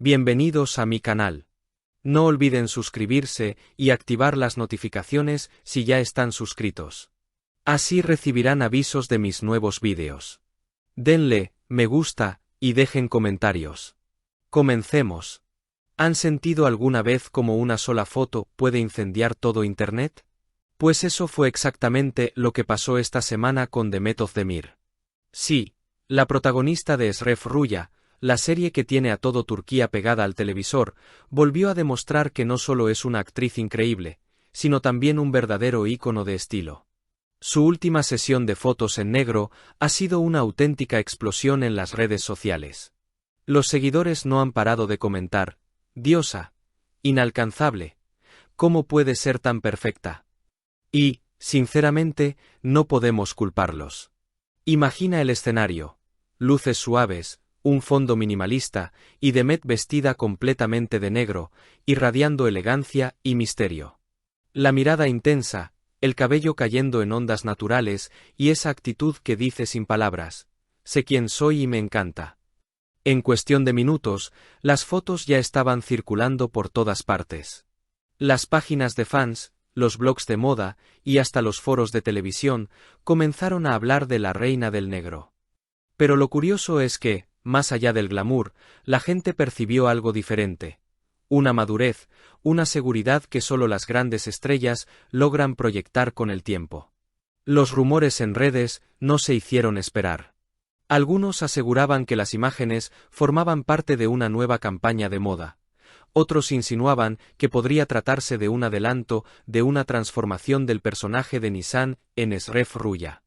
Bienvenidos a mi canal. No olviden suscribirse y activar las notificaciones si ya están suscritos. Así recibirán avisos de mis nuevos vídeos. Denle me gusta y dejen comentarios. Comencemos. ¿Han sentido alguna vez cómo una sola foto puede incendiar todo Internet? Pues eso fue exactamente lo que pasó esta semana con Demet Özdemir. Sí, la protagonista de Eşref Rüya, la serie que tiene a todo Turquía pegada al televisor, volvió a demostrar que no solo es una actriz increíble, sino también un verdadero ícono de estilo. Su última sesión de fotos en negro ha sido una auténtica explosión en las redes sociales. Los seguidores no han parado de comentar: «Diosa, inalcanzable, ¿cómo puede ser tan perfecta?». Y, sinceramente, no podemos culparlos. Imagina el escenario: luces suaves, un fondo minimalista, y Demet vestida completamente de negro, irradiando elegancia y misterio. La mirada intensa, el cabello cayendo en ondas naturales, y esa actitud que dice sin palabras: «Sé quién soy y me encanta». En cuestión de minutos, las fotos ya estaban circulando por todas partes. Las páginas de fans, los blogs de moda, y hasta los foros de televisión, comenzaron a hablar de la reina del negro. Pero lo curioso es que, más allá del glamour, la gente percibió algo diferente. Una madurez, una seguridad que solo las grandes estrellas logran proyectar con el tiempo. Los rumores en redes no se hicieron esperar. Algunos aseguraban que las imágenes formaban parte de una nueva campaña de moda. Otros insinuaban que podría tratarse de un adelanto de una transformación del personaje de Nisan en Eşref Rüya.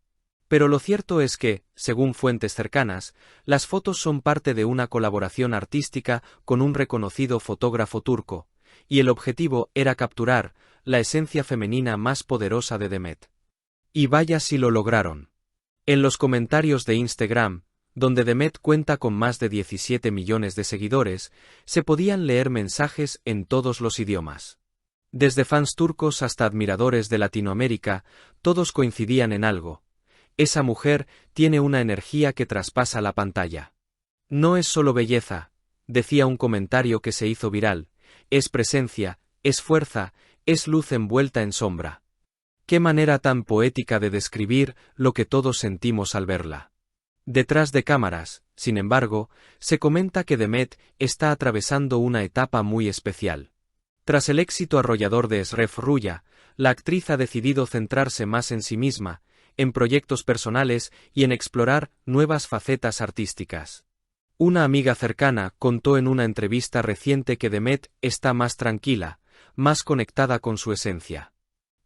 Pero lo cierto es que, según fuentes cercanas, las fotos son parte de una colaboración artística con un reconocido fotógrafo turco, y el objetivo era capturar la esencia femenina más poderosa de Demet. Y vaya si lo lograron. En los comentarios de Instagram, donde Demet cuenta con más de 17 millones de seguidores, se podían leer mensajes en todos los idiomas. Desde fans turcos hasta admiradores de Latinoamérica, todos coincidían en algo: esa mujer tiene una energía que traspasa la pantalla. No es solo belleza, decía un comentario que se hizo viral, es presencia, es fuerza, es luz envuelta en sombra. Qué manera tan poética de describir lo que todos sentimos al verla. Detrás de cámaras, sin embargo, se comenta que Demet está atravesando una etapa muy especial. Tras el éxito arrollador de Eşref Rüya, la actriz ha decidido centrarse más en sí misma, en proyectos personales y en explorar nuevas facetas artísticas. Una amiga cercana contó en una entrevista reciente que Demet está más tranquila, más conectada con su esencia.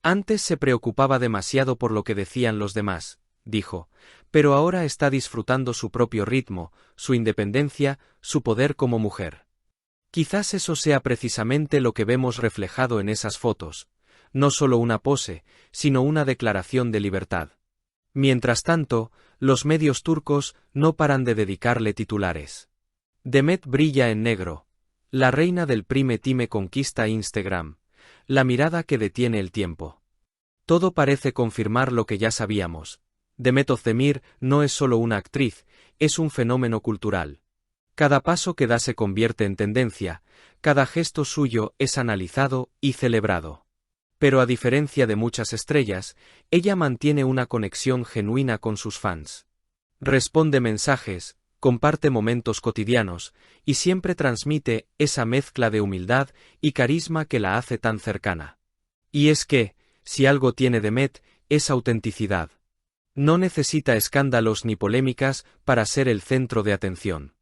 Antes se preocupaba demasiado por lo que decían los demás, dijo, pero ahora está disfrutando su propio ritmo, su independencia, su poder como mujer. Quizás eso sea precisamente lo que vemos reflejado en esas fotos, no solo una pose, sino una declaración de libertad. Mientras tanto, los medios turcos no paran de dedicarle titulares. Demet brilla en negro. La reina del prime time conquista Instagram. La mirada que detiene el tiempo. Todo parece confirmar lo que ya sabíamos. Demet Özdemir no es solo una actriz, es un fenómeno cultural. Cada paso que da se convierte en tendencia, cada gesto suyo es analizado y celebrado. Pero a diferencia de muchas estrellas, ella mantiene una conexión genuina con sus fans. Responde mensajes, comparte momentos cotidianos, y siempre transmite esa mezcla de humildad y carisma que la hace tan cercana. Y es que, si algo tiene Demet, es autenticidad. No necesita escándalos ni polémicas para ser el centro de atención.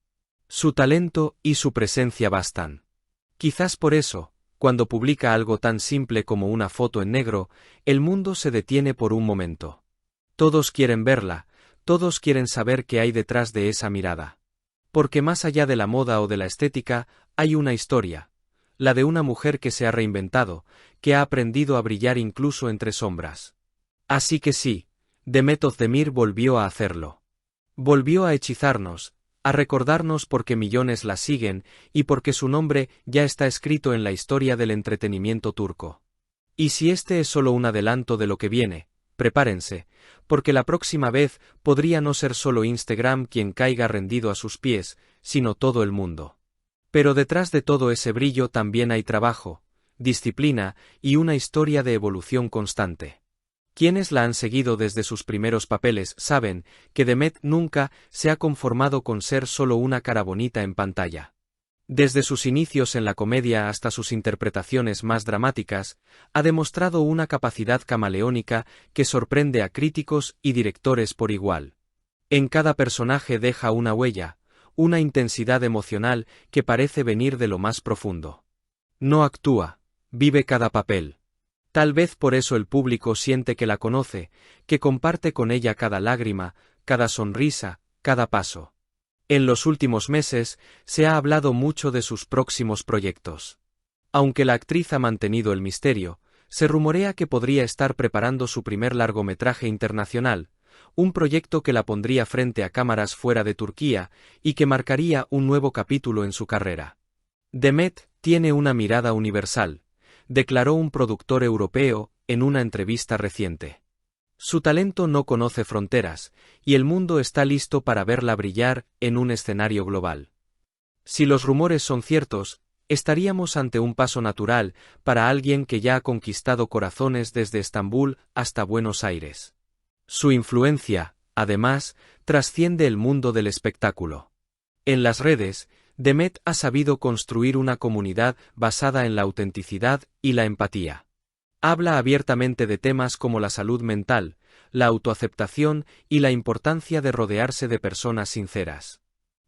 Su talento y su presencia bastan. Quizás por eso, cuando publica algo tan simple como una foto en negro, el mundo se detiene por un momento. Todos quieren verla, todos quieren saber qué hay detrás de esa mirada. Porque más allá de la moda o de la estética, hay una historia, la de una mujer que se ha reinventado, que ha aprendido a brillar incluso entre sombras. Así que sí, Demet Özdemir volvió a hacerlo. Volvió a hechizarnos, a recordarnos porque millones la siguen y porque su nombre ya está escrito en la historia del entretenimiento turco. Y si este es solo un adelanto de lo que viene, prepárense, porque la próxima vez podría no ser solo Instagram quien caiga rendido a sus pies, sino todo el mundo. Pero detrás de todo ese brillo también hay trabajo, disciplina y una historia de evolución constante. Quienes la han seguido desde sus primeros papeles saben que Demet nunca se ha conformado con ser solo una cara bonita en pantalla. Desde sus inicios en la comedia hasta sus interpretaciones más dramáticas, ha demostrado una capacidad camaleónica que sorprende a críticos y directores por igual. En cada personaje deja una huella, una intensidad emocional que parece venir de lo más profundo. No actúa, vive cada papel. Tal vez por eso el público siente que la conoce, que comparte con ella cada lágrima, cada sonrisa, cada paso. En los últimos meses se ha hablado mucho de sus próximos proyectos. Aunque la actriz ha mantenido el misterio, se rumorea que podría estar preparando su primer largometraje internacional, un proyecto que la pondría frente a cámaras fuera de Turquía y que marcaría un nuevo capítulo en su carrera. Demet tiene una mirada universal, declaró un productor europeo en una entrevista reciente. Su talento no conoce fronteras, y el mundo está listo para verla brillar en un escenario global. Si los rumores son ciertos, estaríamos ante un paso natural para alguien que ya ha conquistado corazones desde Estambul hasta Buenos Aires. Su influencia, además, trasciende el mundo del espectáculo. En las redes, Demet ha sabido construir una comunidad basada en la autenticidad y la empatía. Habla abiertamente de temas como la salud mental, la autoaceptación y la importancia de rodearse de personas sinceras.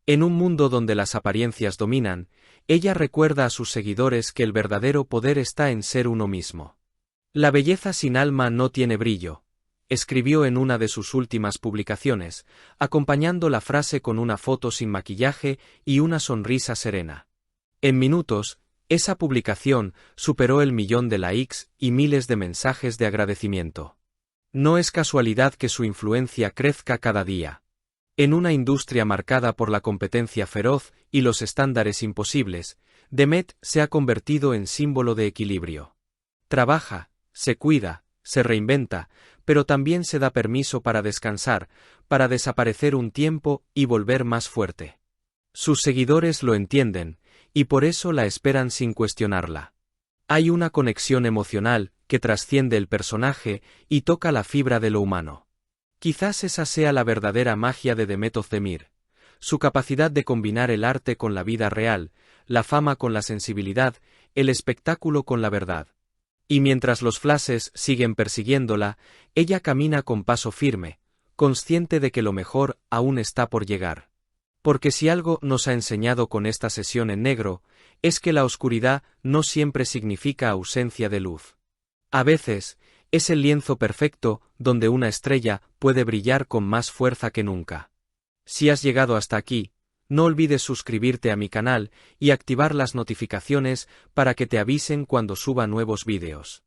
En un mundo donde las apariencias dominan, ella recuerda a sus seguidores que el verdadero poder está en ser uno mismo. La belleza sin alma no tiene brillo, escribió en una de sus últimas publicaciones, acompañando la frase con una foto sin maquillaje y una sonrisa serena. En minutos, esa publicación superó el 1.000.000 de likes y miles de mensajes de agradecimiento. No es casualidad que su influencia crezca cada día. En una industria marcada por la competencia feroz y los estándares imposibles, Demet se ha convertido en símbolo de equilibrio. Trabaja, se cuida, se reinventa, pero también se da permiso para descansar, para desaparecer un tiempo y volver más fuerte. Sus seguidores lo entienden, y por eso la esperan sin cuestionarla. Hay una conexión emocional que trasciende el personaje y toca la fibra de lo humano. Quizás esa sea la verdadera magia de Demet Özdemir, su capacidad de combinar el arte con la vida real, la fama con la sensibilidad, el espectáculo con la verdad. Y mientras los flashes siguen persiguiéndola, ella camina con paso firme, consciente de que lo mejor aún está por llegar. Porque si algo nos ha enseñado con esta sesión en negro, es que la oscuridad no siempre significa ausencia de luz. A veces, es el lienzo perfecto donde una estrella puede brillar con más fuerza que nunca. Si has llegado hasta aquí, no olvides suscribirte a mi canal y activar las notificaciones para que te avisen cuando suba nuevos vídeos.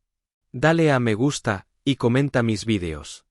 Dale a me gusta y comenta mis vídeos.